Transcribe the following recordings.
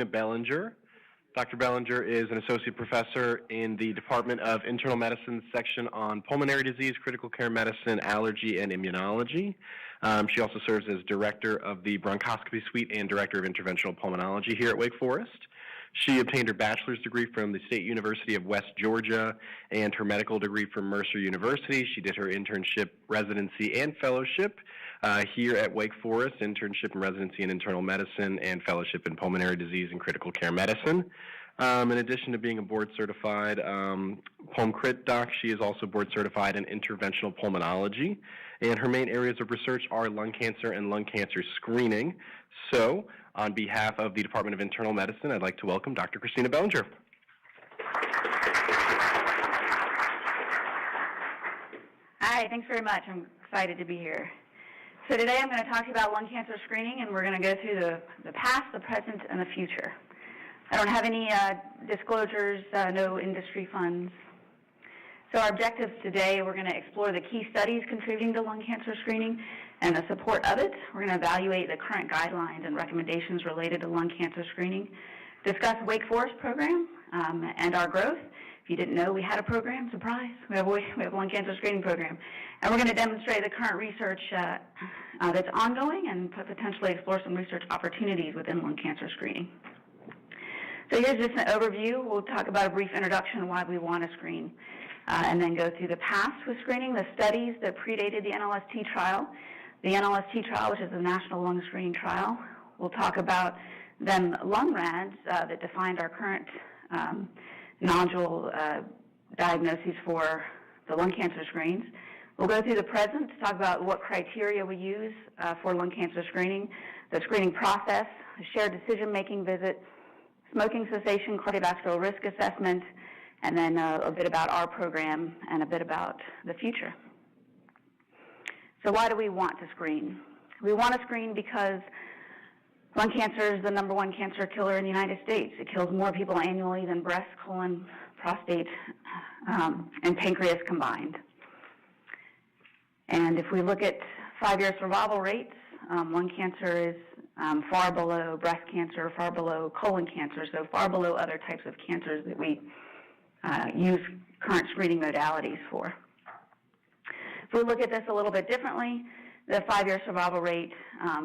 Bellinger. Dr. Bellinger is an associate professor in the Department of Internal Medicine section on pulmonary disease, critical care medicine, allergy, and immunology. She also serves as director of the bronchoscopy suite and director of interventional pulmonology here at Wake Forest. She obtained her bachelor's degree from the State University of West Georgia and her medical degree from Mercer University. She did her internship, residency, and fellowship here at Wake Forest, internship and residency in internal medicine and fellowship in pulmonary disease and critical care medicine. In addition to being a board-certified Pulm Crit doc, she is also board-certified in interventional pulmonology, and her main areas of research are lung cancer and lung cancer screening. So, on behalf of the Department of Internal Medicine, I'd like to welcome Dr. Christina Bellinger. Hi, thanks very much. I'm excited to be here. So today I'm going to talk to you about lung cancer screening, and we're going to go through the past, the present, and the future. I don't have any disclosures, no industry funds. So our objectives today, we're going to explore the key studies contributing to lung cancer screening and the support of it. We're going to evaluate the current guidelines and recommendations related to lung cancer screening, discuss Wake Forest program and our growth. If you didn't know we had a program, surprise, we have a lung cancer screening program. And we're going to demonstrate the current research that's ongoing and potentially explore some research opportunities within lung cancer screening. So here's just an overview. We'll talk about a brief introduction on why we want to screen, and then go through the past with screening, the studies that predated the NLST trial. The NLST trial, which is the National Lung Screening Trial. We'll talk about then lung RADs that defined our current nodule diagnoses for the lung cancer screens. We'll go through the present to talk about what criteria we use for lung cancer screening, the screening process, a shared decision-making visit, smoking cessation, cardiovascular risk assessment, and then a bit about our program and a bit about the future. So why do we want to screen? We want to screen because lung cancer is the #1 cancer killer in the United States. It kills more people annually than breast, colon, prostate, and pancreas combined. And if we look at 5-year survival rates, lung cancer is far below breast cancer, far below colon cancer, so far below other types of cancers that we use current screening modalities for. If we look at this a little bit differently, the 5-year survival rate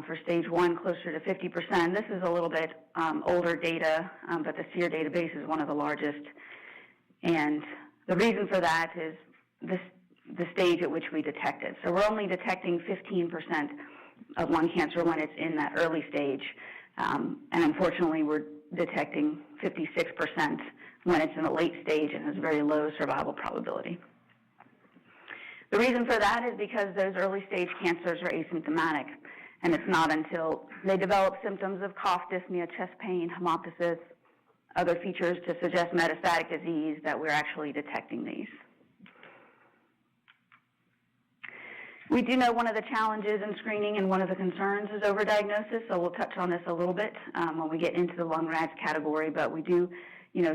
for stage 1 closer to 50%. This is a little bit older data, but the SEER database is one of the largest. And the reason for that is the stage at which we detect it. So we're only detecting 15% of lung cancer when it's in that early stage. And unfortunately, we're detecting 56% when it's in the late stage and has very low survival probability. The reason for that is because those early stage cancers are asymptomatic, and it's not until they develop symptoms of cough, dyspnea, chest pain, hemoptysis, other features to suggest metastatic disease that we're actually detecting these. We do know one of the challenges in screening and one of the concerns is overdiagnosis, so we'll touch on this a little bit when we get into the lung RADS category, but we do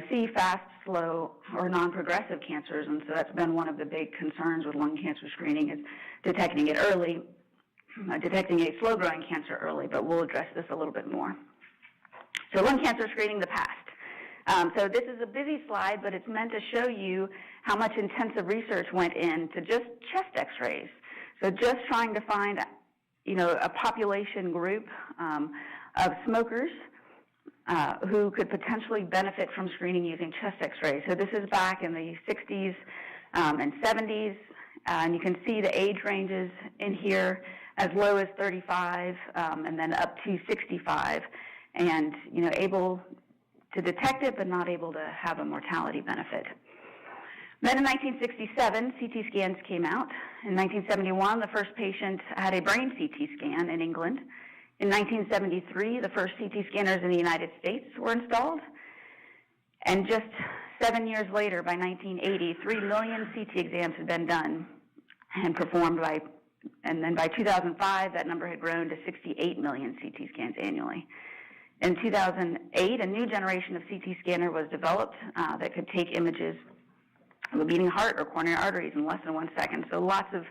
see fast, slow, or non-progressive cancers, and so that's been one of the big concerns with lung cancer screening is detecting it early, detecting a slow-growing cancer early, but we'll address this a little bit more. So lung cancer screening, the past. So this is a busy slide, but it's meant to show you how much intensive research went into just chest x-rays. So just trying to find, a population group of smokers who could potentially benefit from screening using chest x-rays. So this is back in the 60s and 70s, and you can see the age ranges in here as low as 35 and then up to 65, and able to detect it but not able to have a mortality benefit. Then in 1967, CT scans came out. In 1971, the first patient had a brain CT scan in England. In 1973, the first CT scanners in the United States were installed. And just 7 years later, by 1980, 3 million CT exams had been done and performed and then by 2005, that number had grown to 68 million CT scans annually. In 2008, a new generation of CT scanner was developed that could take images of a beating heart or coronary arteries in less than 1 second. So lots of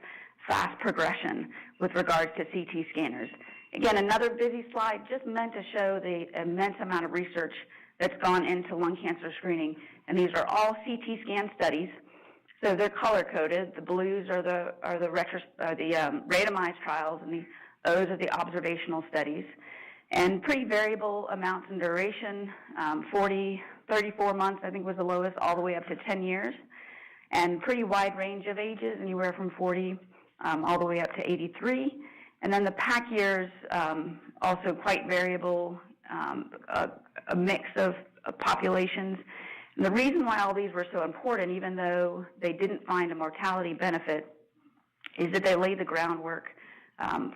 fast progression with regards to CT scanners. Again, another busy slide just meant to show the immense amount of research that's gone into lung cancer screening. And these are all CT scan studies. So they're color-coded. The blues are the randomized trials, and the O's are the observational studies. And pretty variable amounts in duration, 34 months, I think was the lowest, all the way up to 10 years. And pretty wide range of ages, anywhere from 40 all the way up to 83. And then the pack years, also quite variable, a mix of populations. And the reason why all these were so important, even though they didn't find a mortality benefit, is that they laid the groundwork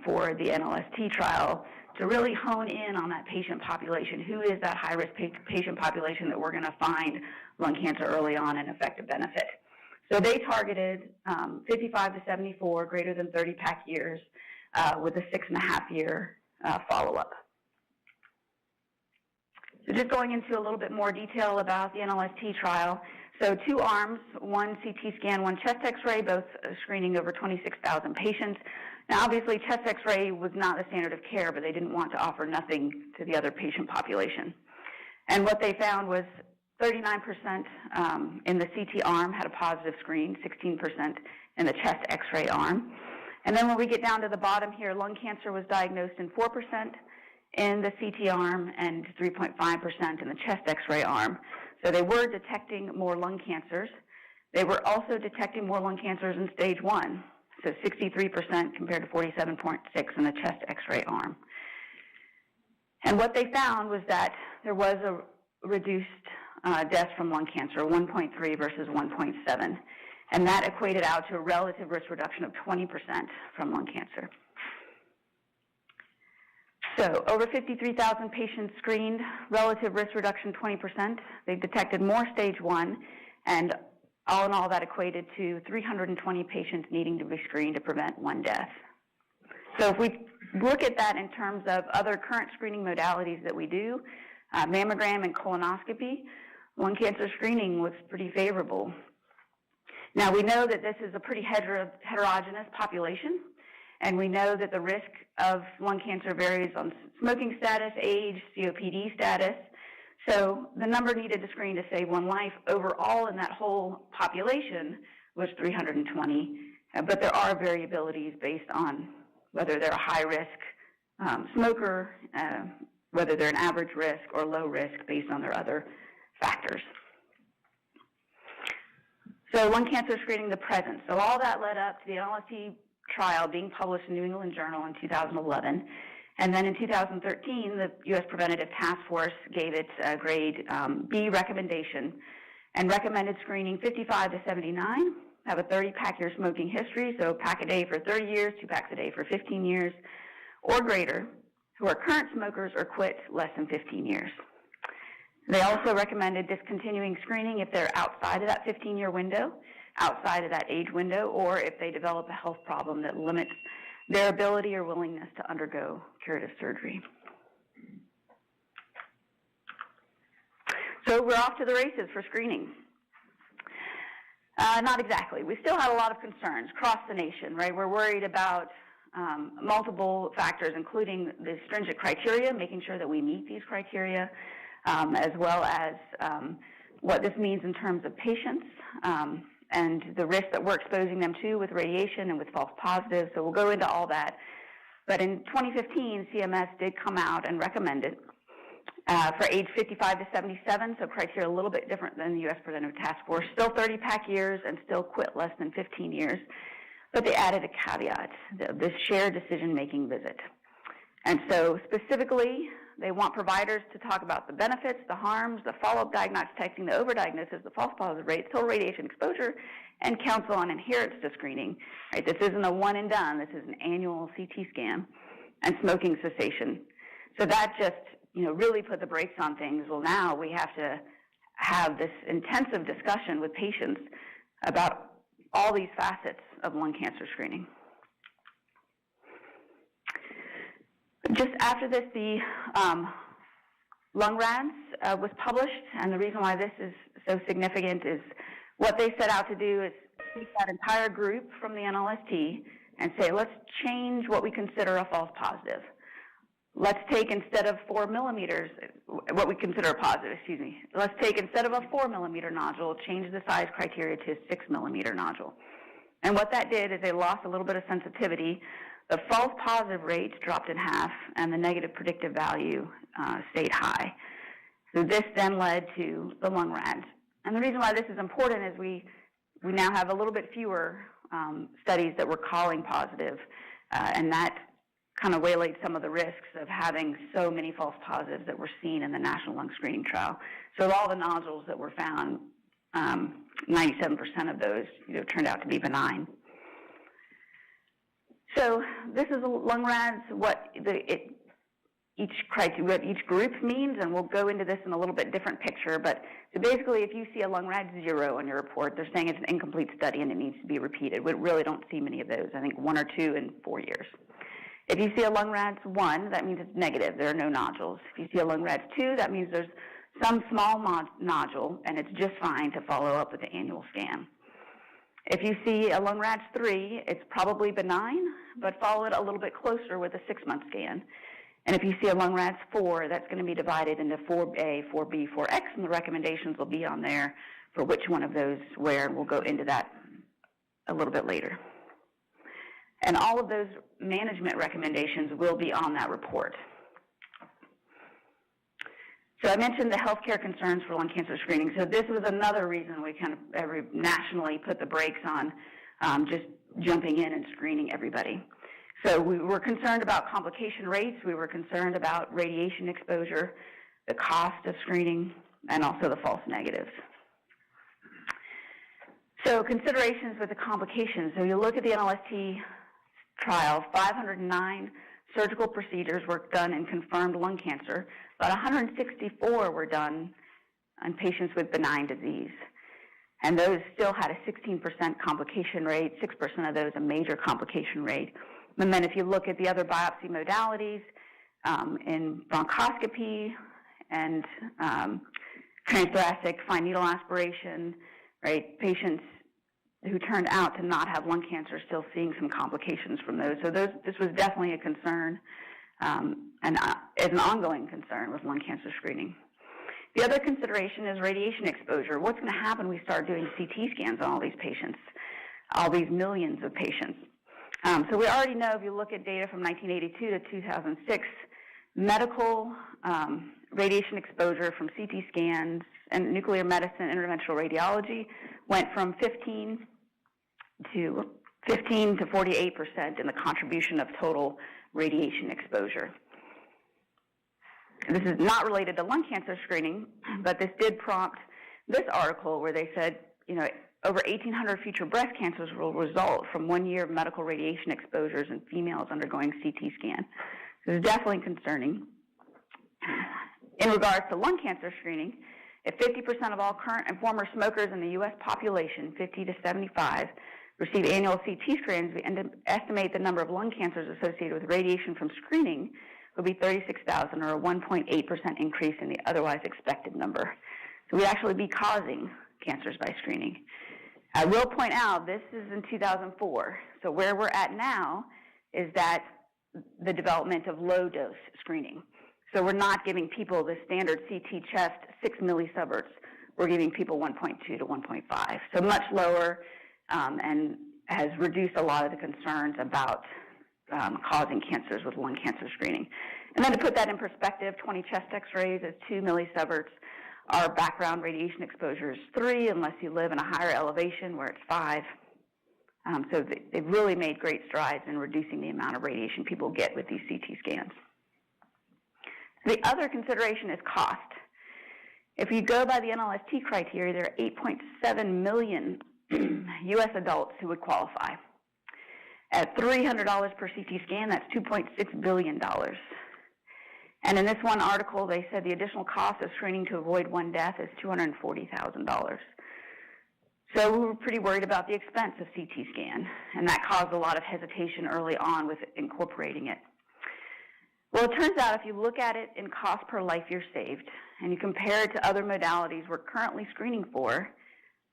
for the NLST trial to really hone in on that patient population. Who is that high-risk patient population that we're going to find lung cancer early on and effective benefit? So they targeted 55 to 74, greater than 30 pack years, with a 6.5-year follow-up. So just going into a little bit more detail about the NLST trial. So 2 arms, one CT scan, one chest x-ray, both screening over 26,000 patients. Now, obviously, chest x-ray was not the standard of care, but they didn't want to offer nothing to the other patient population. And what they found was 39% in the CT arm had a positive screen, 16% in the chest x-ray arm. And then when we get down to the bottom here, lung cancer was diagnosed in 4% in the CT arm and 3.5% in the chest x-ray arm. So they were detecting more lung cancers. They were also detecting more lung cancers in stage 1, so 63% compared to 47.6% in the chest x-ray arm. And what they found was that there was a reduced deaths from lung cancer, 1.3 versus 1.7, and that equated out to a relative risk reduction of 20% from lung cancer. So over 53,000 patients screened, relative risk reduction 20%. They detected more stage 1, and all in all that equated to 320 patients needing to be screened to prevent 1 death. So if we look at that in terms of other current screening modalities that we do, mammogram and colonoscopy, lung cancer screening was pretty favorable. Now we know that this is a pretty heterogeneous population, and we know that the risk of lung cancer varies on smoking status, age, COPD status. So the number needed to screen to save 1 life overall in that whole population was 320, but there are variabilities based on whether they're a high-risk smoker, whether they're an average risk or low risk based on their other factors. So lung cancer screening, the present. So all that led up to the NLST trial being published in New England Journal in 2011. And then in 2013, the U.S. Preventative Task Force gave its grade B recommendation and recommended screening 55 to 79, have a 30-pack year smoking history, so pack a day for 30 years, 2 packs a day for 15 years, or greater, who are current smokers or quit less than 15 years. They also recommended discontinuing screening if they're outside of that 15-year window, outside of that age window, or if they develop a health problem that limits their ability or willingness to undergo curative surgery. So we're off to the races for screening. Not exactly. We still have a lot of concerns across the nation, right? We're worried about multiple factors, including the stringent criteria, making sure that we meet these criteria, as well as what this means in terms of patients and the risk that we're exposing them to with radiation and with false positives. So we'll go into all that. But in 2015, CMS did come out and recommend it for age 55 to 77, so criteria a little bit different than the U.S. Preventative Task Force. Still 30-pack years and still quit less than 15 years. But they added a caveat, this shared decision-making visit. And so specifically, they want providers to talk about the benefits, the harms, the follow-up diagnostic testing, the overdiagnosis, the false positive rates, total radiation exposure, and counsel on adherence to screening. Right? This isn't a one and done. This is an annual CT scan, and smoking cessation. So that just really put the brakes on things. Well, now we have to have this intensive discussion with patients about all these facets of lung cancer screening. Just after this, the lung RANS was published, and the reason why this is so significant is what they set out to do is take that entire group from the NLST and say, let's change what we consider a false positive. let's take instead of 4 millimeters, what we consider a positive, let's take instead of a 4 millimeter nodule, change the size criteria to a 6 millimeter nodule. And what that did is they lost a little bit of sensitivity. The false positive rates dropped in half, and the negative predictive value stayed high. So this then led to the lung RADS. And the reason why this is important is we now have a little bit fewer studies that we're calling positive, and that kind of waylaid some of the risks of having so many false positives that were seen in the National Lung Screening Trial. So of all the nodules that were found, 97% of those turned out to be benign. So this is lung RADS, what each group means, and we'll go into this in a little bit different picture. But so basically, if you see a lung RADS 0 on your report, they're saying it's an incomplete study and it needs to be repeated. We really don't see many of those. I think 1 or 2 in 4 years. If you see a lung RADS 1, that means it's negative. There are no nodules. If you see a lung RADS 2, that means there's some small nodule, and it's just fine to follow up with the annual scan. If you see a lung RADS 3, it's probably benign, but follow it a little bit closer with a 6-month scan. And if you see a lung RADS 4, that's going to be divided into 4A, 4B, 4X, and the recommendations will be on there for which one of those where, and we'll go into that a little bit later. And all of those management recommendations will be on that report. So I mentioned the healthcare concerns for lung cancer screening. So this was another reason we kind of nationally put the brakes on just jumping in and screening everybody. So we were concerned about complication rates. We were concerned about radiation exposure, the cost of screening, and also the false negatives. So considerations with the complications. So you look at the NLST trial, 509 surgical procedures were done in confirmed lung cancer. About 164 were done on patients with benign disease. And those still had a 16% complication rate, 6% of those a major complication rate. And then if you look at the other biopsy modalities, in bronchoscopy and transthoracic fine needle aspiration, right, patients who turned out to not have lung cancer still seeing some complications from those. So this was definitely a concern and is an ongoing concern with lung cancer screening. The other consideration is radiation exposure. What's going to happen when we start doing CT scans on all these patients, all these millions of patients? So we already know, if you look at data from 1982 to 2006, medical radiation exposure from CT scans and nuclear medicine interventional radiology went from 15 to 48% in the contribution of total radiation exposure. And this is not related to lung cancer screening, but this did prompt this article where they said, over 1,800 future breast cancers will result from 1 year of medical radiation exposures in females undergoing CT scan. So it's definitely concerning. In regards to lung cancer screening, if 50% of all current and former smokers in the U.S. population, 50 to 75, receive annual CT scans, we estimate the number of lung cancers associated with radiation from screening would be 36,000, or a 1.8% increase in the otherwise expected number. So we'd actually be causing cancers by screening. I will point out this is in 2004. So where we're at now is that the development of low-dose screening. So we're not giving people the standard CT chest 6 millisieverts. We're giving people 1.2 to 1.5. So much lower, and has reduced a lot of the concerns about causing cancers with lung cancer screening. And then to put that in perspective, 20 chest x-rays is 2 millisieverts. Our background radiation exposure is 3, unless you live in a higher elevation where it's 5. So they've really made great strides in reducing the amount of radiation people get with these CT scans. The other consideration is cost. If you go by the NLST criteria, there are 8.7 million U.S. adults who would qualify. At $300 per CT scan, that's $2.6 billion. And in this one article, they said the additional cost of screening to avoid one death is $240,000. So we were pretty worried about the expense of CT scan, and that caused a lot of hesitation early on with incorporating it. Well, it turns out if you look at it in cost per life year saved, and you compare it to other modalities we're currently screening for,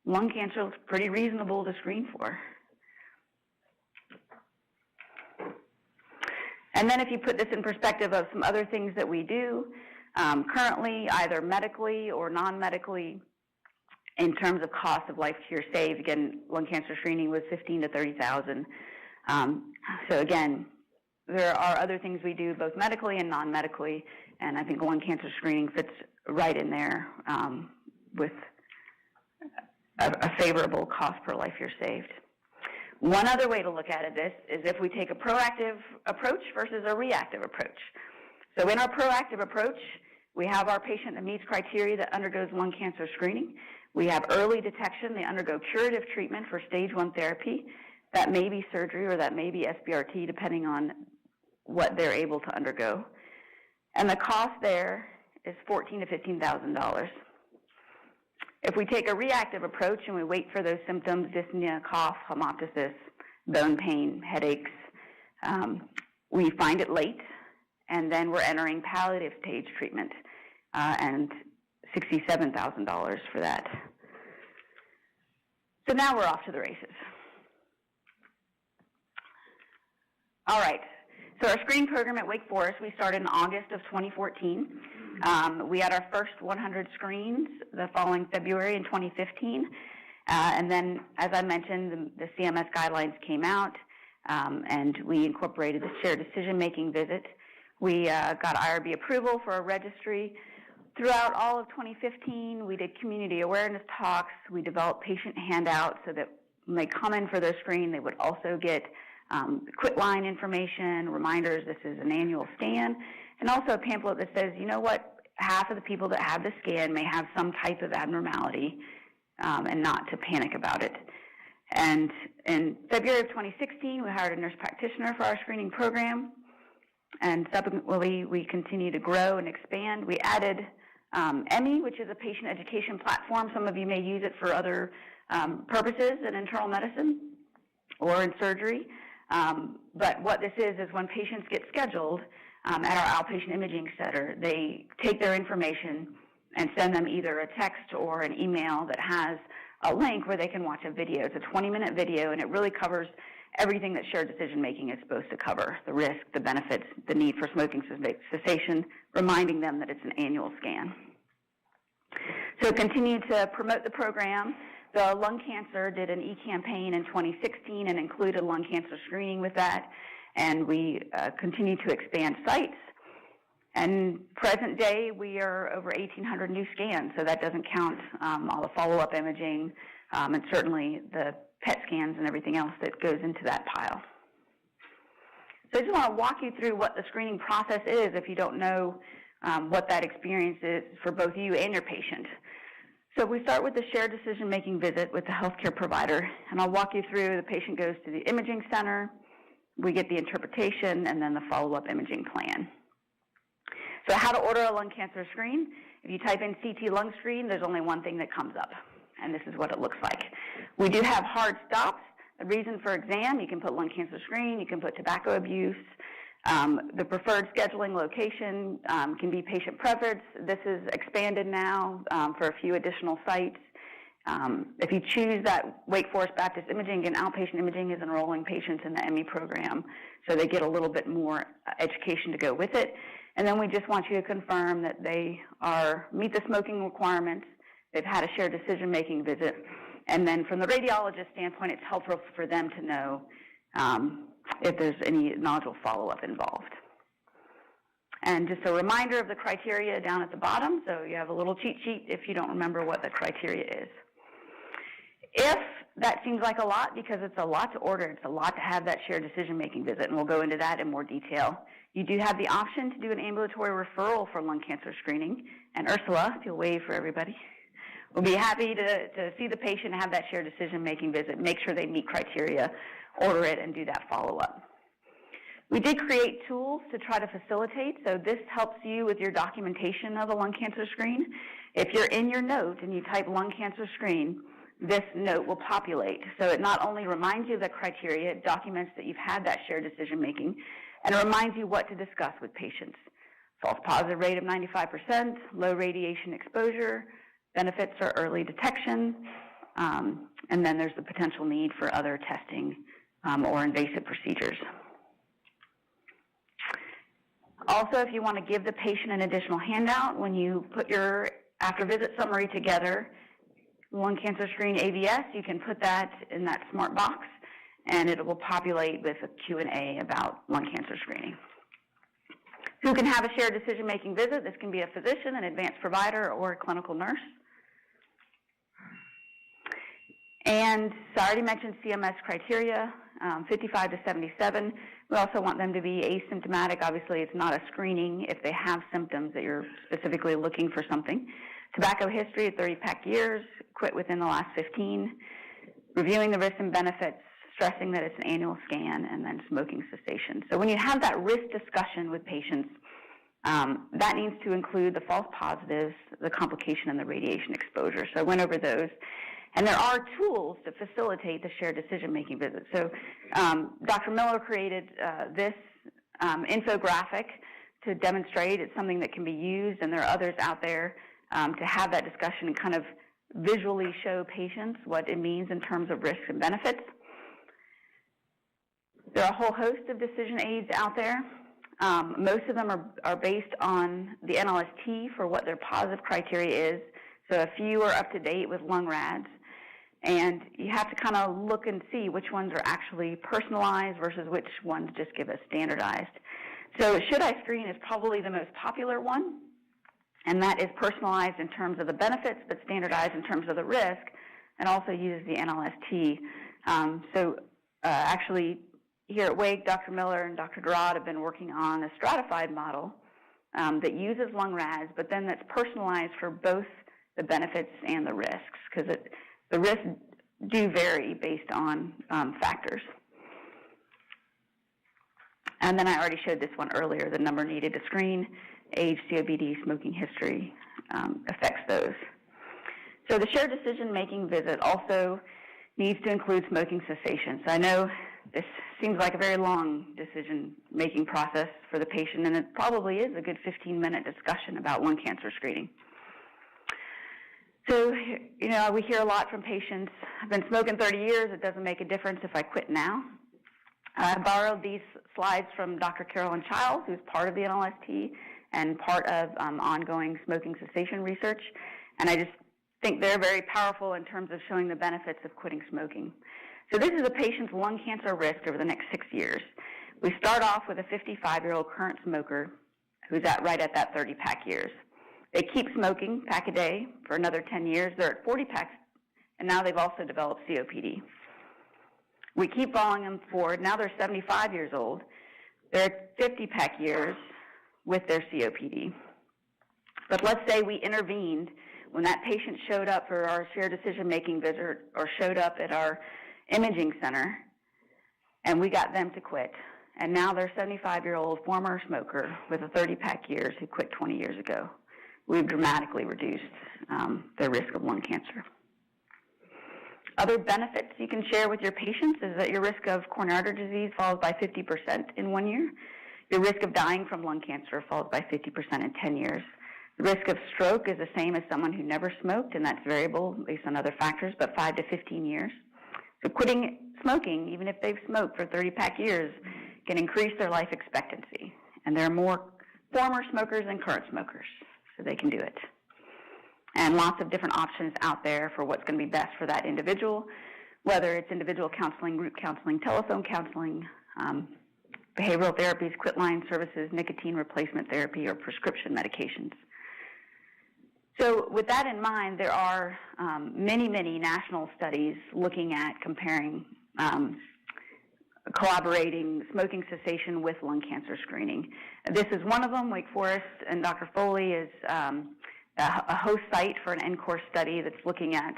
lung cancer is pretty reasonable to screen for. And then if you put this in perspective of some other things that we do currently, either medically or non-medically, in terms of cost of life years saved, again, lung cancer screening was $15,000 to $30,000. So again, there are other things we do both medically and non-medically, and I think lung cancer screening fits right in there with a favorable cost per life year saved. One other way to look at this is if we take a proactive approach versus a reactive approach. So in our proactive approach, we have our patient that meets criteria that undergoes lung cancer screening. We have early detection. They undergo curative treatment for stage 1 therapy. That may be surgery or that may be SBRT, depending on what they're able to undergo. And the cost there is $14,000 to $15,000. If we take a reactive approach and we wait for those symptoms, dyspnea, cough, hemoptysis, bone pain, headaches, we find it late, and then we're entering palliative stage treatment, and $67,000 for that. So now we're off to the races. All right. So our screening program at Wake Forest, we started in August of 2014. We had our first 100 screens the following February in 2015. And then, as I mentioned, the CMS guidelines came out, and we incorporated the shared decision-making visit. We got IRB approval for a registry. Throughout all of 2015, we did community awareness talks. We developed patient handouts so that when they come in for their screen, they would also get quit line information, reminders this is an annual scan, and also a pamphlet that says, you know what, half of the people that have the scan may have some type of abnormality, and not to panic about it. And in February of 2016, we hired a nurse practitioner for our screening program, and subsequently we continue to grow and expand. We added EMI, which is a patient education platform. Some of you may use it for other purposes in internal medicine or in surgery. But what this is when patients get scheduled at our outpatient imaging center, they take their information and send them either a text or an email that has a link where they can watch a video. It's a 20-minute video, and it really covers everything that shared decision-making is supposed to cover: the risk, the benefits, the need for smoking cessation, reminding them that it's an annual scan. So continue to promote the program. The lung cancer did an e-campaign in 2016 and included lung cancer screening with that, and we continue to expand sites. And present day, we are over 1,800 new scans, so that doesn't count all the follow-up imaging and certainly the PET scans and everything else that goes into that pile. So I just want to walk you through what the screening process is if you don't know what that experience is for both you and your patient. So we start with the shared decision-making visit with the healthcare provider, and I'll walk you through. The patient goes to the imaging center, we get the interpretation, and then the follow-up imaging plan. So how to order a lung cancer screen. If you type in CT lung screen, there's only one thing that comes up, and this is what it looks like. We do have hard stops. The reason for exam, you can put lung cancer screen, you can put tobacco abuse. The preferred scheduling location can be patient preference. This is expanded now for a few additional sites. If you choose that Wake Forest Baptist Imaging, and outpatient imaging is enrolling patients in the EMI program, so they get a little bit more education to go with it. And then we just want you to confirm that they meet the smoking requirements, they've had a shared decision-making visit, and then from the radiologist standpoint, it's helpful for them to know if there's any nodule follow-up involved. And just a reminder of the criteria down at the bottom, so you have a little cheat sheet if you don't remember what the criteria is. If that seems like a lot, because it's a lot to order, it's a lot to have that shared decision-making visit, and we'll go into that in more detail. You do have the option to do an ambulatory referral for lung cancer screening, and Ursula, if you'll wave for everybody, we'll be happy to see the patient, have that shared decision-making visit, make sure they meet criteria, order it, and do that follow-up. We did create tools to try to facilitate, so this helps you with your documentation of a lung cancer screen. If you're in your note and you type lung cancer screen, this note will populate. So it not only reminds you of the criteria, it documents that you've had that shared decision-making, and it reminds you what to discuss with patients. False positive rate of 95%, low radiation exposure, benefits for early detection, and then there's the potential need for other testing or invasive procedures. Also, if you want to give the patient an additional handout, when you put your after-visit summary together, lung cancer screen AVS, you can put that in that smart box, and it will populate with a Q&A about lung cancer screening. Who can have a shared decision-making visit? This can be a physician, an advanced provider, or a clinical nurse. And so I already mentioned CMS criteria, 55 to 77. We also want them to be asymptomatic. Obviously, it's not a screening if they have symptoms that you're specifically looking for something. Tobacco history of 30-pack years, quit within the last 15. Reviewing the risks and benefits, stressing that it's an annual scan, and then smoking cessation. So when you have that risk discussion with patients, that needs to include the false positives, the complication, and the radiation exposure. So I went over those. And there are tools to facilitate the shared decision-making visit. So Dr. Miller created this infographic to demonstrate it's something that can be used, and there are others out there to have that discussion and kind of visually show patients what it means in terms of risks and benefits. There are a whole host of decision aids out there. Most of them are based on the NLST for what their positive criteria is. So a few are up to date with lung RADs. And you have to kind of look and see which ones are actually personalized versus which ones just give us standardized. So Should I Screen is probably the most popular one, and that is personalized in terms of the benefits, but standardized in terms of the risk, and also uses the NLST. Actually, here at Wake, Dr. Miller and Dr. Gerard have been working on a stratified model that uses lung RADs, but then that's personalized for both the benefits and the risks, because the risks do vary based on factors. And then I already showed this one earlier, the number needed to screen, age, COPD, smoking history affects those. So the shared decision-making visit also needs to include smoking cessation. So I know this seems like a very long decision-making process for the patient, and it probably is a good 15-minute discussion about lung cancer screening. So, you know, we hear a lot from patients, I've been smoking 30 years, it doesn't make a difference if I quit now. I borrowed these slides from Dr. Carolyn Childs, who's part of the NLST and part of ongoing smoking cessation research, and I just think they're very powerful in terms of showing the benefits of quitting smoking. So this is a patient's lung cancer risk over the next 6 years. We start off with a 55-year-old current smoker who's right at that 30-pack years. They keep smoking, pack a day, for another 10 years. They're at 40 packs, and now they've also developed COPD. We keep following them forward. Now they're 75 years old. They're at 50-pack years with their COPD. But let's say we intervened when that patient showed up for our shared decision-making visit or showed up at our imaging center, and we got them to quit. And now they're a 75-year-old former smoker with a 30-pack years who quit 20 years ago. We've dramatically reduced their risk of lung cancer. Other benefits you can share with your patients is that your risk of coronary artery disease falls by 50% in 1 year. Your risk of dying from lung cancer falls by 50% in 10 years. The risk of stroke is the same as someone who never smoked, and that's variable based on other factors, but 5 to 15 years. So quitting smoking, even if they've smoked for 30-pack years, can increase their life expectancy. And there are more former smokers than current smokers, so they can do it. And lots of different options out there for what's going to be best for that individual, whether it's individual counseling, group counseling, telephone counseling, behavioral therapies, quitline services, nicotine replacement therapy, or prescription medications. So with that in mind, there are many, many national studies looking at comparing collaborating smoking cessation with lung cancer screening. This is one of them. Wake Forest and Dr. Foley is a host site for an NCORE study that's looking at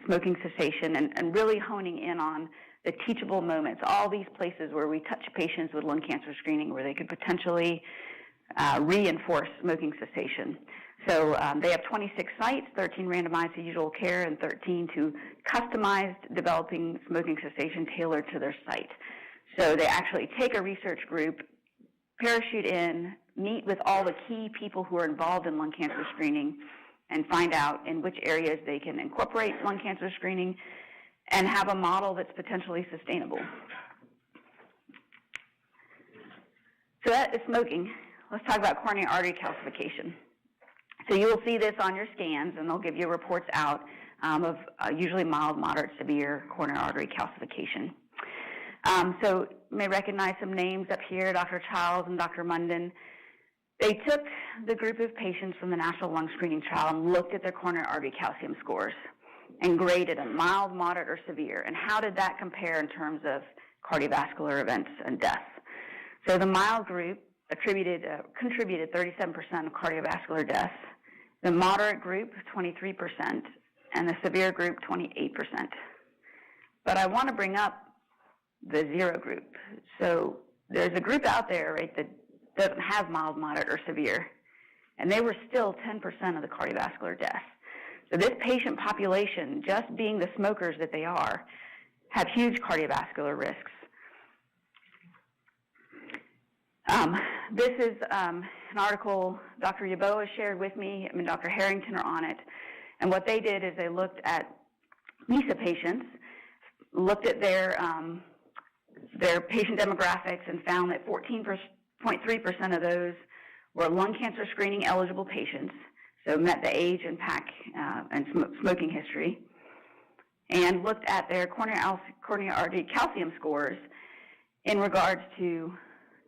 smoking cessation and really honing in on the teachable moments, all these places where we touch patients with lung cancer screening where they could potentially reinforce smoking cessation. So they have 26 sites, 13 randomized to usual care, and 13 to customized developing smoking cessation tailored to their site. So they actually take a research group, parachute in, meet with all the key people who are involved in lung cancer screening, and find out in which areas they can incorporate lung cancer screening and have a model that's potentially sustainable. So that is smoking. Let's talk about coronary artery calcification. So you will see this on your scans, and they'll give you reports out of usually mild, moderate, severe coronary artery calcification. So you may recognize some names up here, Dr. Childs and Dr. Munden. They took the group of patients from the National Lung Screening Trial and looked at their coronary artery calcium scores and graded them, mild, moderate, or severe. And how did that compare in terms of cardiovascular events and deaths? So the mild group contributed 37% of cardiovascular deaths, the moderate group 23%, and the severe group 28%. But I want to bring up the zero group. So there's a group out there, right, that doesn't have mild, moderate, or severe, and they were still 10% of the cardiovascular deaths. So this patient population, just being the smokers that they are, have huge cardiovascular risks. This is an article Dr. Yeboah shared with me, and Dr. Harrington are on it, and what they did is they looked at MESA patients, looked at their patient demographics, and found that 14.3% of those were lung cancer screening eligible patients, so met the age and PAC and smoking history, and looked at their coronary artery calcium scores in regards to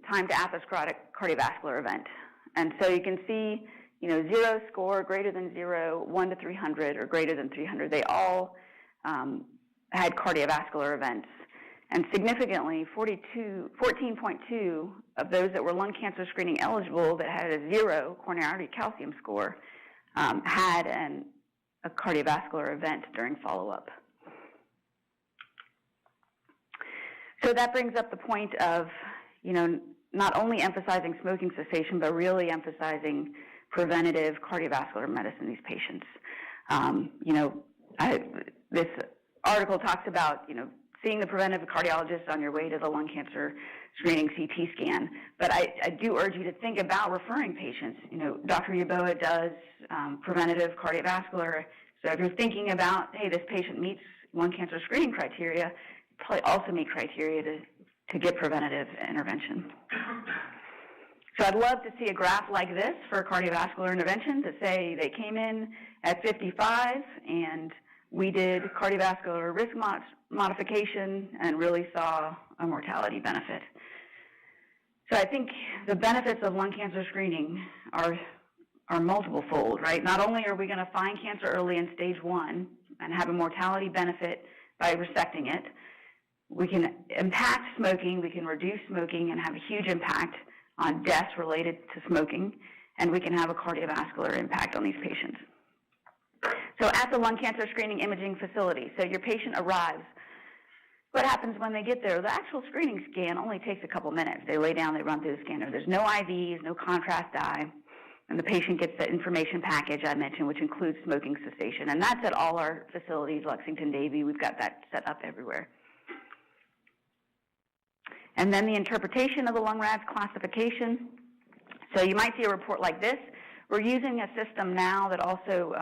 time to atherosclerotic cardiovascular event. And so you can see, 0 score, greater than 0, 1 to 300, or greater than 300. They all had cardiovascular events. And significantly, 14.2 of those that were lung cancer screening eligible that had a 0 coronary artery calcium score had a cardiovascular event during follow-up. So that brings up the point of, not only emphasizing smoking cessation, but really emphasizing preventative cardiovascular medicine in these patients. This article talks about, seeing the preventive cardiologist on your way to the lung cancer screening CT scan. But I do urge you to think about referring patients. Dr. Yeboah does preventative cardiovascular. So if you're thinking about, hey, this patient meets lung cancer screening criteria, probably also meet criteria to get preventative intervention. So I'd love to see a graph like this for cardiovascular intervention to say they came in at 55 and we did cardiovascular risk modification and really saw a mortality benefit. So I think the benefits of lung cancer screening are multiple-fold, right? Not only are we going to find cancer early in stage 1 and have a mortality benefit by resecting it, we can impact smoking, we can reduce smoking and have a huge impact on deaths related to smoking, and we can have a cardiovascular impact on these patients. So at the lung cancer screening imaging facility, so your patient arrives. What happens when they get there? The actual screening scan only takes a couple minutes. They lay down, they run through the scanner. There's no IVs, no contrast dye, and the patient gets the information package I mentioned, which includes smoking cessation. And that's at all our facilities, Lexington, Davie. We've got that set up everywhere. And then the interpretation of the lung-RADS classification. So you might see a report like this. We're using a system now that also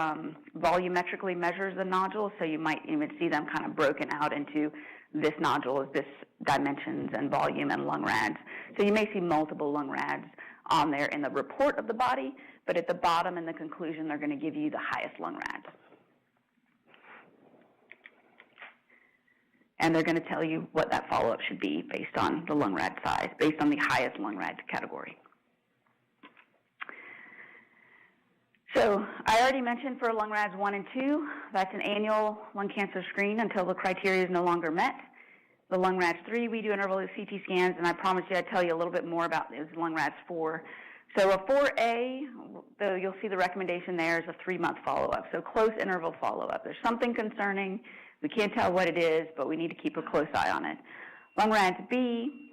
volumetrically measures the nodules, so you might even see them kind of broken out into this nodule is this dimensions and volume and lung RADS. So you may see multiple lung RADS on there in the report of the body, but at the bottom in the conclusion, they're going to give you the highest lung RADS. And they're going to tell you what that follow-up should be based on the lung RAD size, based on the highest lung RAD category. So I already mentioned for lung RADS 1 and 2, that's an annual lung cancer screen until the criteria is no longer met. The lung RADS 3, we do interval CT scans, and I promise you I'd tell you a little bit more about those lung RADS 4. So a 4A, you'll see the recommendation there is a 3-month follow-up, so close interval follow-up. There's something concerning. We can't tell what it is, but we need to keep a close eye on it. Lung RADS B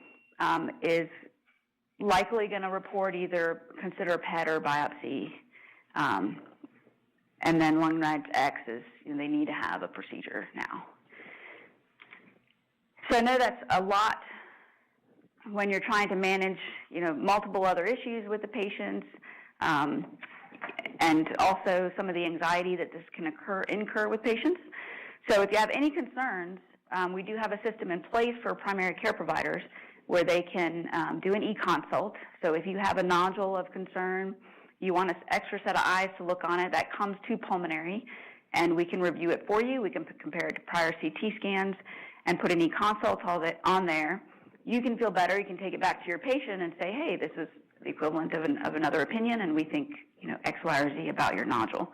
is likely going to report either consider a PET or biopsy. And then lung RADS X is, they need to have a procedure now. So I know that's a lot when you're trying to manage, multiple other issues with the patients, and also some of the anxiety that this can incur with patients. So if you have any concerns, we do have a system in place for primary care providers where they can do an e-consult. So if you have a nodule of concern, you want an extra set of eyes to look on it, that comes to Pulmonary, and we can review it for you. We can compare it to prior CT scans and put an e-consult on there. You can feel better. You can take it back to your patient and say, hey, this is the equivalent of another opinion, and we think, X, Y, or Z about your nodule.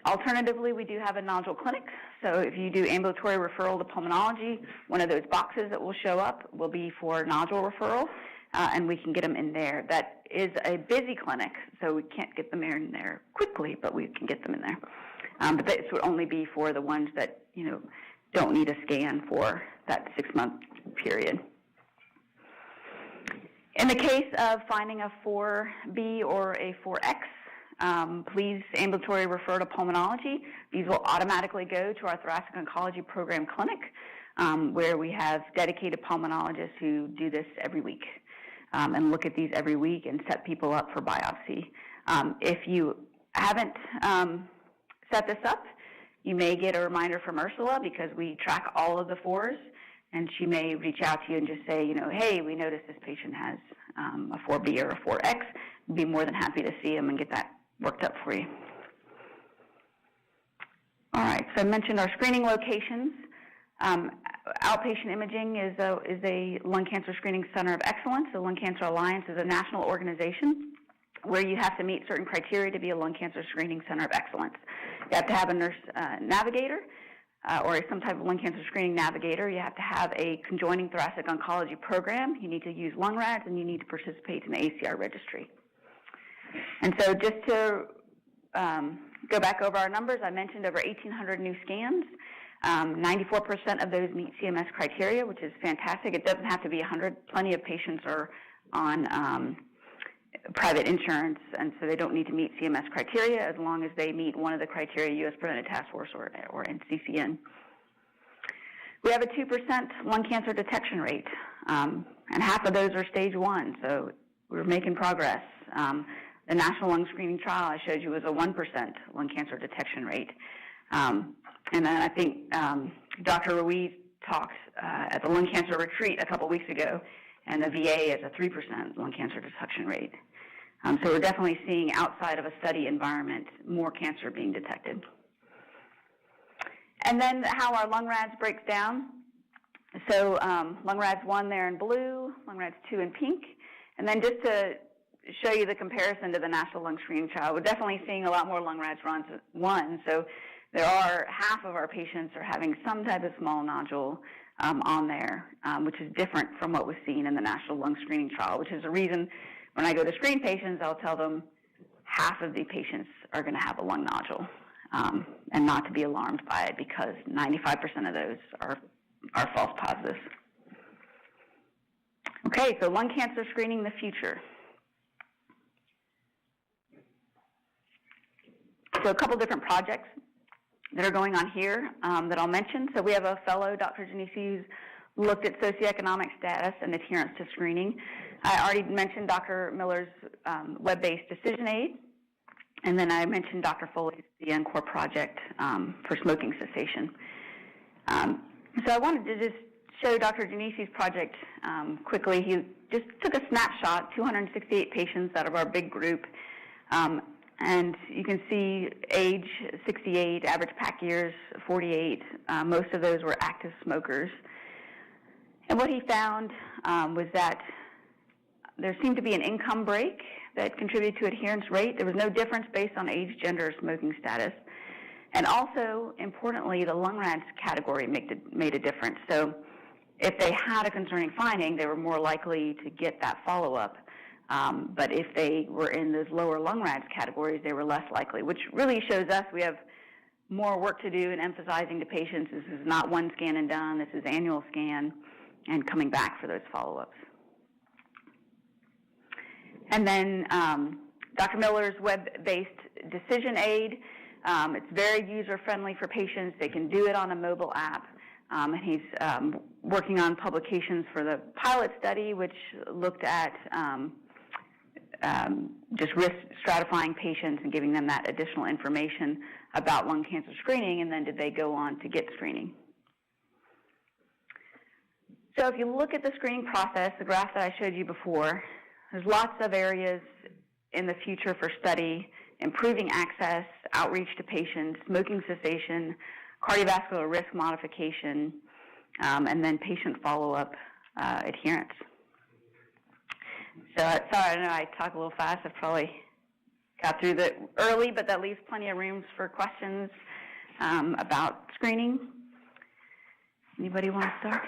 Alternatively, we do have a nodule clinic. So if you do ambulatory referral to pulmonology, one of those boxes that will show up will be for nodule referral, and we can get them in there. That is a busy clinic, so we can't get them in there quickly, but we can get them in there. But this would only be for the ones that, don't need a scan for that 6-month period. In the case of finding a 4B or a 4X, please ambulatory refer to pulmonology. These will automatically go to our thoracic oncology program clinic, where we have dedicated pulmonologists who do this every week and look at these every week and set people up for biopsy. If you haven't set this up, you may get a reminder from Ursula, because we track all of the 4s, and she may reach out to you and just say, hey, we noticed this patient has a 4B or a 4X. We'd be more than happy to see him and get that worked up for you. All right, so I mentioned our screening locations. Outpatient Imaging is a lung cancer screening center of excellence. The Lung Cancer Alliance is a national organization where you have to meet certain criteria to be a lung cancer screening center of excellence. You have to have a nurse navigator or some type of lung cancer screening navigator. You have to have a conjoining thoracic oncology program. You need to use lung rads, and you need to participate in the ACR registry. And so just to go back over our numbers, I mentioned over 1,800 new scans. 94% of those meet CMS criteria, which is fantastic. It doesn't have to be 100. Plenty of patients are on private insurance, and so they don't need to meet CMS criteria as long as they meet one of the criteria, U.S. Preventive Task Force or NCCN. We have a 2% lung cancer detection rate, and half of those are stage 1, so we're making progress. The National Lung Screening Trial I showed you was a 1% lung cancer detection rate. And then I think Dr. Ruiz talked at the lung cancer retreat a couple weeks ago, and the VA is a 3% lung cancer detection rate. So we're definitely seeing, outside of a study environment, more cancer being detected. And then how our lung rads breaks down. So lung rads 1 there in blue, lung rads 2 in pink. And then just to show you the comparison to the National Lung Screening Trial, we're definitely seeing a lot more lung rads 1. So there are half of our patients are having some type of small nodule on there, which is different from what was seen in the National Lung Screening Trial, which is the reason when I go to screen patients, I'll tell them half of the patients are going to have a lung nodule, and not to be alarmed by it, because 95% of those are false positives. Okay, so lung cancer screening in the future. So a couple different projects that are going on here that I'll mention. So we have a fellow, Dr. Janisi, who's looked at socioeconomic status and adherence to screening. I already mentioned Dr. Miller's web-based decision aid, and then I mentioned Dr. Foley's the NCORE project for smoking cessation. So I wanted to just show Dr. Janisi's project quickly. He just took a snapshot, 268 patients out of our big group, and you can see age 68, average pack years 48. Most of those were active smokers. And what he found was that there seemed to be an income break that contributed to adherence rate. There was no difference based on age, gender, or smoking status. And also, importantly, the lung rads category made a difference. So if they had a concerning finding, they were more likely to get that follow-up. But if they were in those lower lung rads categories, they were less likely, which really shows us we have more work to do in emphasizing to patients this is not one scan and done, this is annual scan, and coming back for those follow-ups. And then Dr. Miller's web-based decision aid. It's very user-friendly for patients. They can do it on a mobile app. And he's working on publications for the pilot study, which looked at just risk stratifying patients and giving them that additional information about lung cancer screening, and then did they go on to get screening. So if you look at the screening process, the graph that I showed you before, there's lots of areas in the future for study: improving access, outreach to patients, smoking cessation, cardiovascular risk modification, and then patient follow-up adherence. So sorry, I know I talk a little fast. I've probably got through the early, but that leaves plenty of rooms for questions about screening. Anybody want to start?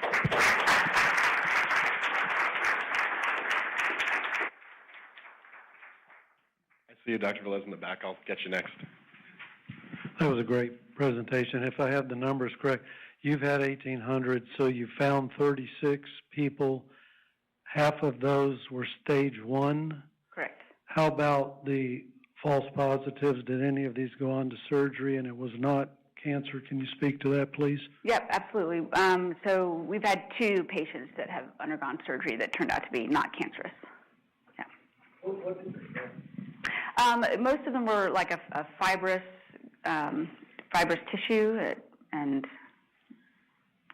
I see you, Dr. Velez, in the back. I'll get you next. That was a great presentation. If I have the numbers correct, you've had 1,800, so you found 36 people. Half of those were stage 1. Correct. How about the false positives? Did any of these go on to surgery and it was not cancer? Can you speak to that, please? Yep, absolutely. So we've had 2 patients that have undergone surgery that turned out to be not cancerous. Yeah. What did they have? Most of them were like a fibrous tissue and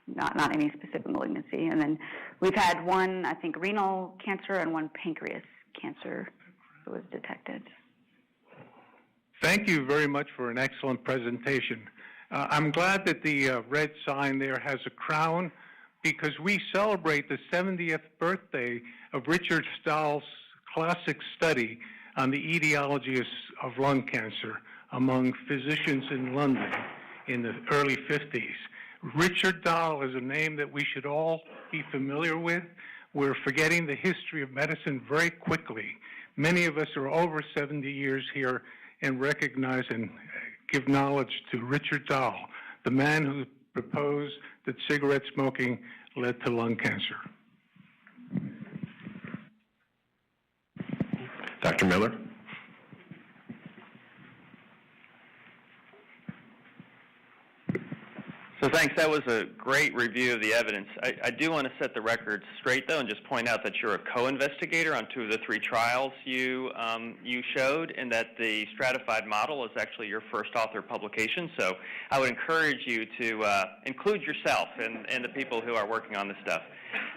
not any specific malignancy. And then we've had 1, I think, renal cancer and 1 pancreas cancer that was detected. Thank you very much for an excellent presentation. I'm glad that the red sign there has a crown, because we celebrate the 70th birthday of Richard Stahl's classic study on the etiology of lung cancer among physicians in London in the early 50s. Richard Stahl is a name that we should all be familiar with. We're forgetting the history of medicine very quickly. Many of us are over 70 years here and recognize and give knowledge to Richard Stahl, the man who proposed that cigarette smoking led to lung cancer. Dr. Miller? So thanks. That was a great review of the evidence. I do want to set the record straight, though, and just point out that you're a co-investigator on 2 of the 3 trials you showed, and that the stratified model is actually your first author publication. So I would encourage you to include yourself and the people who are working on this stuff.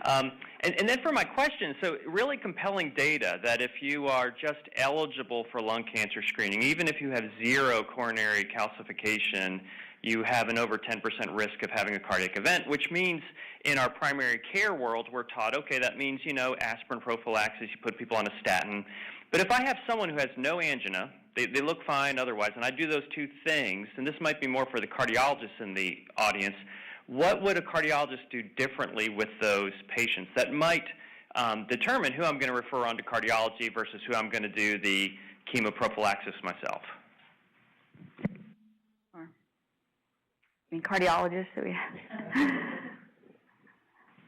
And then for my question, so really compelling data that if you are just eligible for lung cancer screening, even if you have 0 coronary calcification, you have an over 10% risk of having a cardiac event, which means in our primary care world, we're taught, okay, that means, aspirin prophylaxis, you put people on a statin. But if I have someone who has no angina, they look fine otherwise, and I do those 2 things, and this might be more for the cardiologists in the audience, what would a cardiologist do differently with those patients that might determine who I'm going to refer on to cardiology versus who I'm going to do the chemoprophylaxis myself? Cardiologists that we have.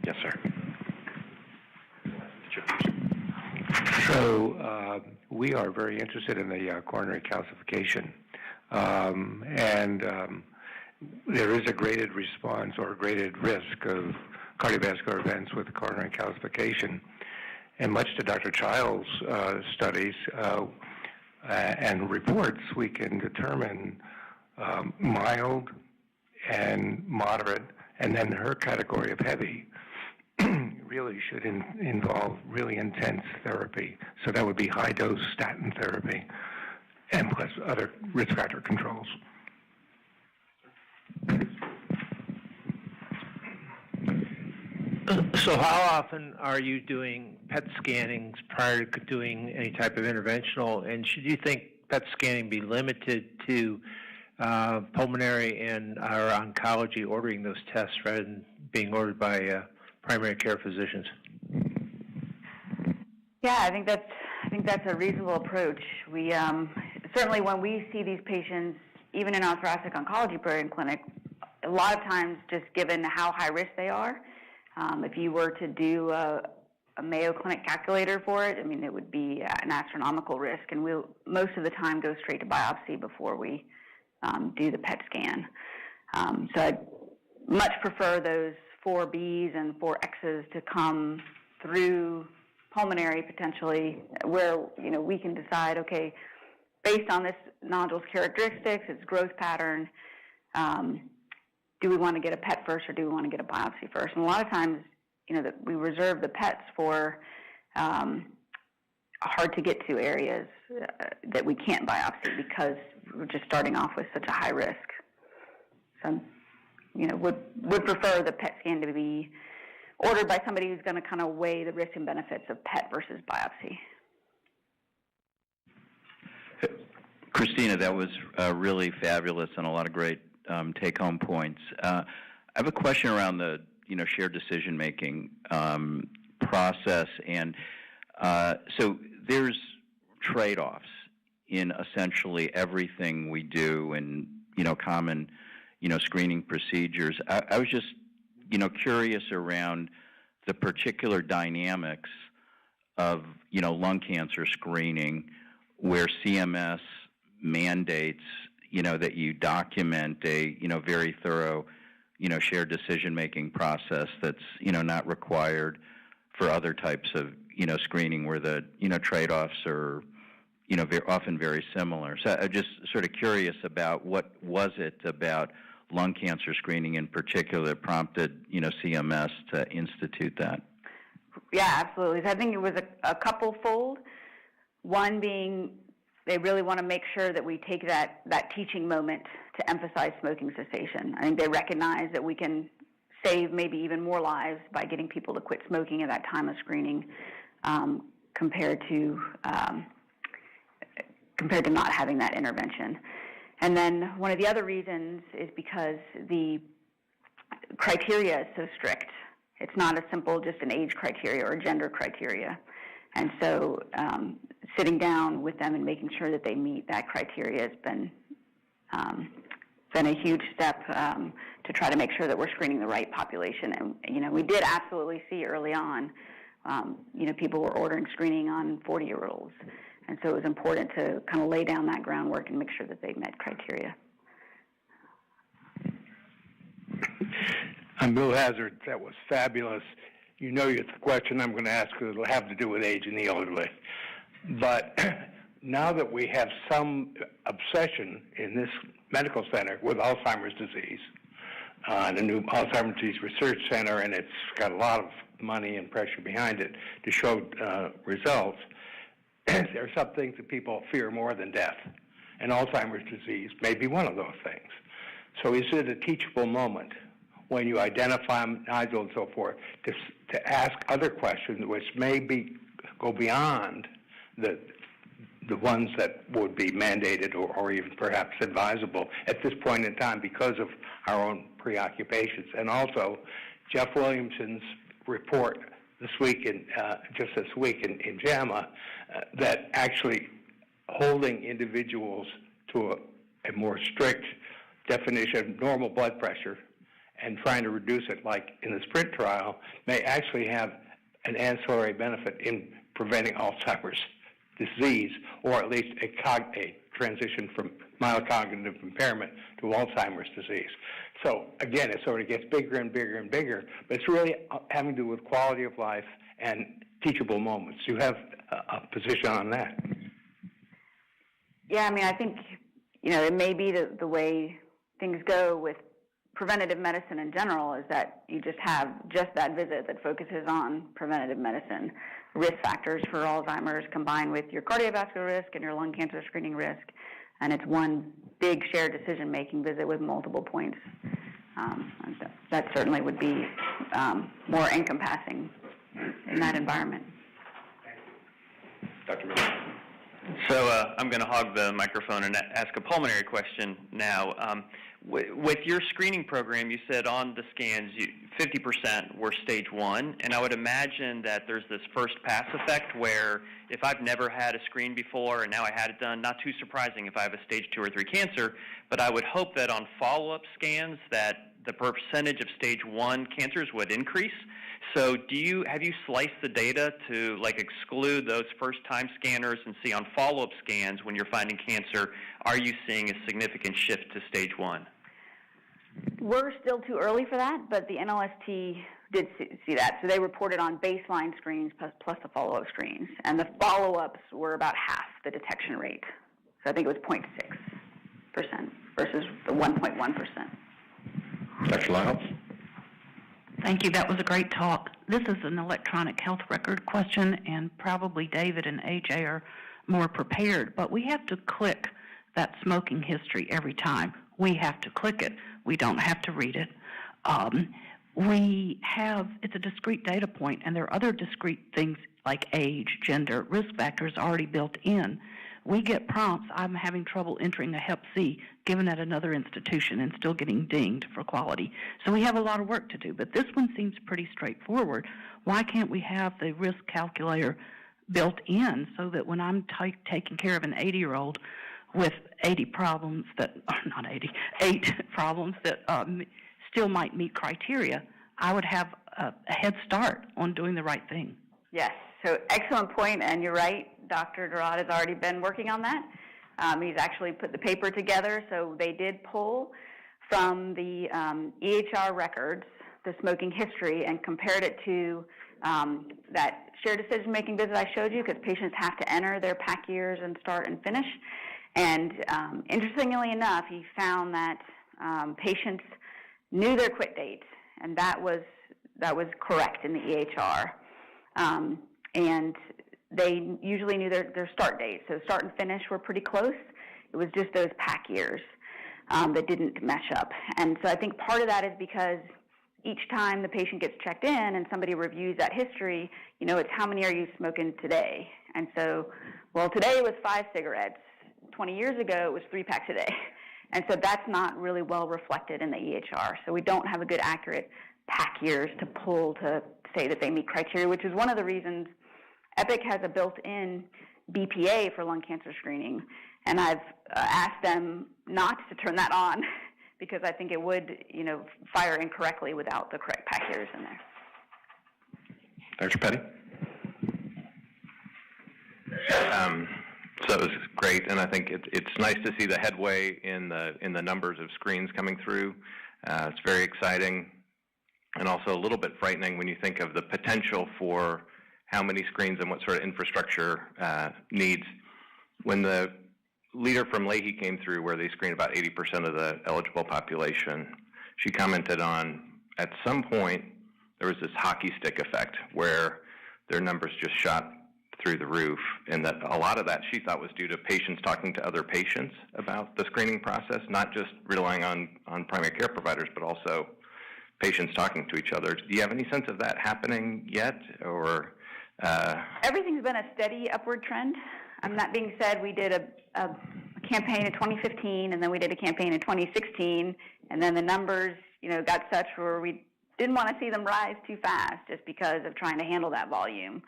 Yes, sir. So we are very interested in the coronary calcification, and there is a graded response or a graded risk of cardiovascular events with coronary calcification. And much to Dr. Child's studies and reports, we can determine mild and moderate, and then her category of heavy really should involve really intense therapy. So that would be high-dose statin therapy and plus other risk factor controls. So how often are you doing PET scannings prior to doing any type of interventional? And should you think PET scanning be limited to pulmonary and our oncology ordering those tests rather than being ordered by primary care physicians? Yeah, I think that's a reasonable approach. We certainly, when we see these patients, even in our thoracic oncology program clinic, a lot of times, just given how high risk they are, if you were to do a Mayo Clinic calculator for it, I mean, it would be an astronomical risk, and we'll most of the time go straight to biopsy before we do the PET scan. So I'd much prefer those 4 Bs and 4 Xs to come through pulmonary potentially, where we can decide, okay, based on this nodule's characteristics, its growth pattern, do we want to get a PET first or do we want to get a biopsy first? And a lot of times that we reserve the PETs for hard to get to areas that we can't biopsy because we're just starting off with such a high risk. So, would prefer the PET scan to be ordered by somebody who's going to kind of weigh the risks and benefits of PET versus biopsy. Christina, that was really fabulous and a lot of great take-home points. I have a question around the shared decision-making process, and so there's trade-offs in essentially everything we do in common screening procedures. I was just curious around the particular dynamics of lung cancer screening, where CMS mandates that you document a very thorough shared decision-making process that's not required for other types of screening, where the trade-offs are often very similar. So I'm just sort of curious about what was it about lung cancer screening in particular that prompted CMS to institute that? Yeah, absolutely. So I think it was a couple-fold. One being they really want to make sure that we take that teaching moment to emphasize smoking cessation. I think they recognize that we can save maybe even more lives by getting people to quit smoking at that time of screening compared to not having that intervention. And then one of the other reasons is because the criteria is so strict. It's not as simple just an age criteria or a gender criteria. And so sitting down with them and making sure that they meet that criteria has been a huge step to try to make sure that we're screening the right population. And, we did absolutely see early on, people were ordering screening on 40-year-olds. And so it was important to kind of lay down that groundwork and make sure that they met criteria. I'm Bill Hazard. That was fabulous. It's a question I'm going to ask because it'll have to do with age in the elderly. But now that we have some obsession in this medical center with Alzheimer's disease, the new Alzheimer's Disease Research Center, and it's got a lot of money and pressure behind it to show results, there are some things that people fear more than death, and Alzheimer's disease may be one of those things. So is it a teachable moment when you identify Nigel and so forth to ask other questions which may go beyond the ones that would be mandated or even perhaps advisable at this point in time because of our own preoccupations? And also, Jeff Williamson's report this week in JAMA that actually holding individuals to a more strict definition of normal blood pressure and trying to reduce it, like in the SPRINT trial, may actually have an ancillary benefit in preventing Alzheimer's disease, or at least a transition from mild cognitive impairment to Alzheimer's disease. So again, it sort of gets bigger and bigger and bigger, but it's really having to do with quality of life and teachable moments. You have a position on that? Yeah, I think, it may be the way things go with preventative medicine in general is that you just have just that visit that focuses on preventative medicine, risk factors for Alzheimer's combined with your cardiovascular risk and your lung cancer screening risk, and it's one big shared decision-making visit with multiple points. That certainly would be more encompassing in that environment. Dr. Miller. So I'm going to hog the microphone and ask a pulmonary question now. With your screening program, you said on the scans 50% were stage 1, and I would imagine that there's this first pass effect where if I've never had a screen before and now I had it done, not too surprising if I have a stage 2 or 3 cancer, but I would hope that on follow-up scans that the percentage of stage 1 cancers would increase. So have you sliced the data to exclude those first-time scanners and see on follow-up scans when you're finding cancer, are you seeing a significant shift to stage 1? We're still too early for that, but the NLST did see that. So they reported on baseline screens plus the follow-up screens, and the follow-ups were about half the detection rate. So I think it was 0.6% versus the 1.1%. Dr. Lyles? Thank you. That was a great talk. This is an electronic health record question, and probably David and AJ are more prepared, but we have to click that smoking history every time. We have to click it. We don't have to read it. It's a discrete data point, and there are other discrete things like age, gender, risk factors already built in. We get prompts. I'm having trouble entering a Hep C given at another institution and still getting dinged for quality. So we have a lot of work to do, but this one seems pretty straightforward. Why can't we have the risk calculator built in so that when I'm taking care of an 80-year-old with 8 problems that still might meet criteria, I would have a head start on doing the right thing. Yes, so excellent point, and you're right. Dr. Durrad has already been working on that. He's actually put the paper together, so they did pull from the EHR records the smoking history and compared it to that shared decision-making visit I showed you, because patients have to enter their pack years and start and finish. And interestingly enough, he found that patients knew their quit dates, and that was correct in the EHR. And they usually knew their start dates. So start and finish were pretty close. It was just those pack years that didn't mesh up. And so I think part of that is because each time the patient gets checked in and somebody reviews that history, it's how many are you smoking today? And so, well, today it was 5 cigarettes. 20 years ago, it was 3 packs a day. And so that's not really well reflected in the EHR. So we don't have a good accurate pack years to pull to say that they meet criteria, which is one of the reasons Epic has a built-in BPA for lung cancer screening. And I've asked them not to turn that on because I think it would, fire incorrectly without the correct pack years in there. Dr. Petty? So it was great, and I think it's nice to see the headway in the numbers of screens coming through. It's very exciting, and also a little bit frightening when you think of the potential for how many screens and what sort of infrastructure needs. When the leader from Leahy came through, where they screen about 80% of the eligible population, she commented on at some point there was this hockey stick effect where their numbers just shot through the roof, and that a lot of that she thought was due to patients talking to other patients about the screening process, not just relying on primary care providers, but also patients talking to each other. Do you have any sense of that happening yet, or? Everything's been a steady upward trend. That being said, we did a campaign in 2015, and then we did a campaign in 2016, and then the numbers, got such where we didn't want to see them rise too fast just because of trying to handle that volume.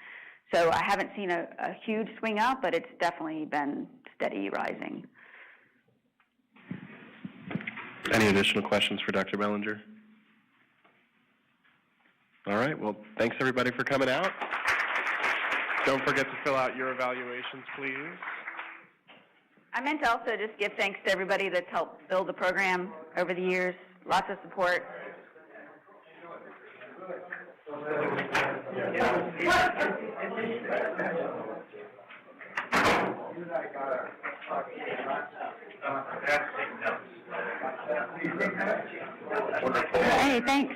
So I haven't seen a huge swing up, but it's definitely been steady rising. Any additional questions for Dr. Bellinger? All right, well, thanks everybody for coming out. Don't forget to fill out your evaluations, please. I meant to also just give thanks to everybody that's helped build the program over the years. Lots of support. Hey, thanks.